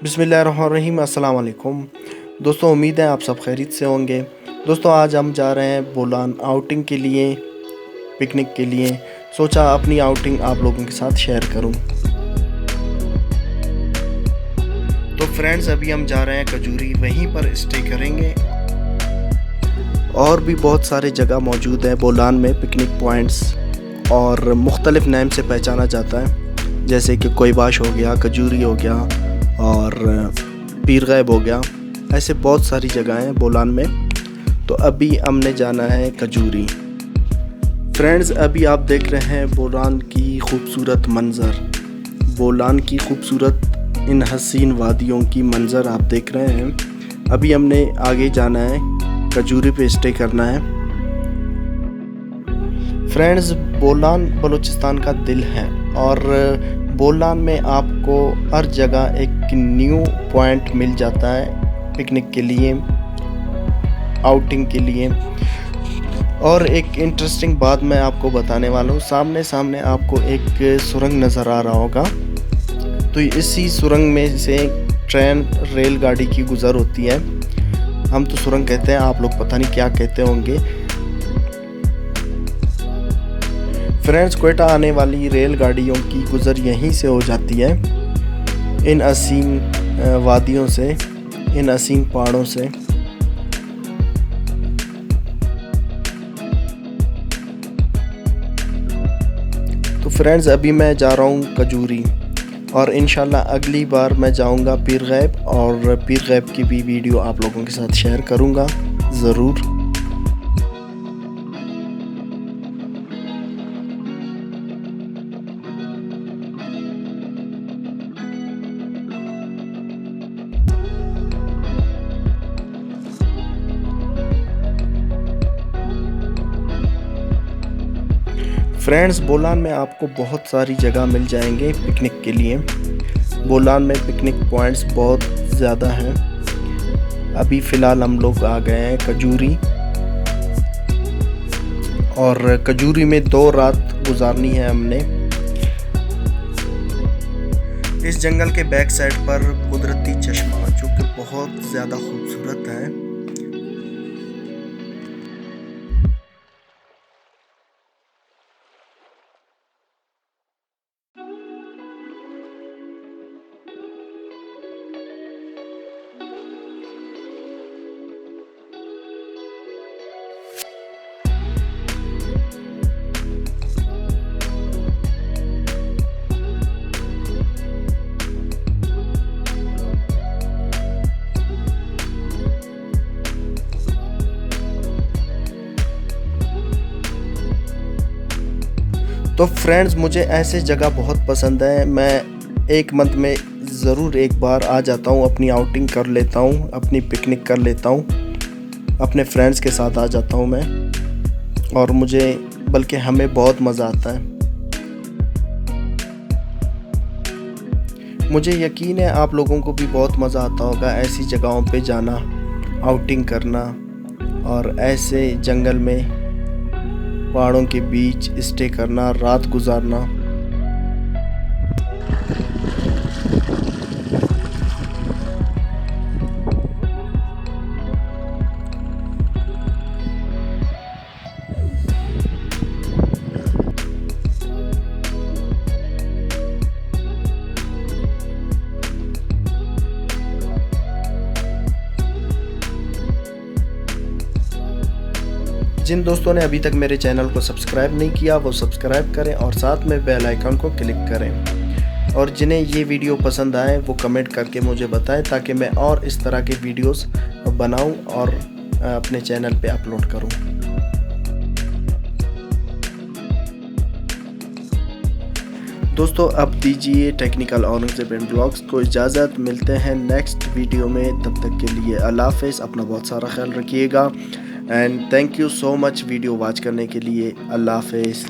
बिस्मिल्लाहिर्रहमानिर्रहीम। अस्सलाम वालेकुम दोस्तों, उम्मीद है आप सब खैरियत से होंगे। दोस्तों आज हम जा रहे हैं बोलान आउटिंग के लिए, पिकनिक के लिए। सोचा अपनी आउटिंग आप लोगों के साथ शेयर करूं। तो फ्रेंड्स अभी हम जा रहे हैं कजूरी, वहीं पर स्टे करेंगे। और भी बहुत सारे जगह मौजूद है बोलान में, पिकनिक पॉइंट्स, और मुख्तलिफ नेम से पहचाना जाता है, जैसे कि कोयबाश हो गया, कजूरी हो गया और पीर गैब हो गया। ऐसे बहुत सारी जगह हैं बोलान में। तो अभी हमने जाना है कजूरी। फ्रेंड्स अभी आप देख रहे हैं बोलान की खूबसूरत मंज़र, बोलान की खूबसूरत इन हसीन वादियों की मंज़र आप देख रहे हैं। अभी हमने आगे जाना है, कजूरी पे स्टे करना है। फ्रेंड्स बोलान बलूचिस्तान का दिल है और बोलान में आपको हर जगह एक न्यू पॉइंट मिल जाता है पिकनिक के लिए, आउटिंग के लिए। और एक इंटरेस्टिंग बात मैं आपको बताने वाला हूँ। सामने सामने आपको एक सुरंग नज़र आ रहा होगा, तो इसी सुरंग में से ट्रेन रेलगाड़ी की गुज़र होती है। हम तो सुरंग कहते हैं, आप लोग पता नहीं क्या कहते होंगे। फ्रेंड्स क्वेटा आने वाली रेलगाड़ियों की गुज़र यहीं से हो जाती है, इन हसीन वादियों से, इन हसीन पहाड़ों से। तो फ्रेंड्स अभी मैं जा रहा हूँ कजूरी, और इंशाल्लाह अगली बार मैं जाऊँगा पीर गैब, और पीर गैब की भी वीडियो आप लोगों के साथ शेयर करूँगा ज़रूर। फ्रेंड्स बोलान में आपको बहुत सारी जगह मिल जाएंगे पिकनिक के लिए। बोलान में पिकनिक पॉइंट्स बहुत ज़्यादा हैं। अभी फ़िलहाल हम लोग आ गए हैं कजूरी, और कजूरी में 2 रात गुजारनी है हमने। इस जंगल के बैक साइड पर कुदरती चश्मा, जो कि बहुत ज़्यादा खूबसूरत है। तो फ्रेंड्स मुझे ऐसे जगह बहुत पसंद है। मैं एक मंथ में ज़रूर एक बार आ जाता हूँ, अपनी आउटिंग कर लेता हूँ, अपनी पिकनिक कर लेता हूँ, अपने फ्रेंड्स के साथ आ जाता हूँ मैं, और बल्कि हमें बहुत मज़ा आता है। मुझे यकीन है आप लोगों को भी बहुत मज़ा आता होगा ऐसी जगहों पे जाना, आउटिंग करना, और ऐसे जंगल में पहाड़ों के बीच स्टे करना, रात गुजारना। जिन दोस्तों ने अभी तक मेरे चैनल को सब्सक्राइब नहीं किया वो सब्सक्राइब करें और साथ में बेल आइकन को क्लिक करें। और जिन्हें ये वीडियो पसंद आए वो कमेंट करके मुझे बताएं, ताकि मैं और इस तरह के वीडियोस बनाऊं और अपने चैनल पे अपलोड करूं। दोस्तों अब दीजिए टेक्निकल औरंगज़ेब एंड ब्लॉग्स को इजाज़त। मिलते हैं नेक्स्ट वीडियो में, तब तक के लिए अल्लाह हाफ़िज़। अपना बहुत सारा ख्याल रखिएगा, and thank you so much video watch करने के लिए। अल्लाह हाफ़िज़।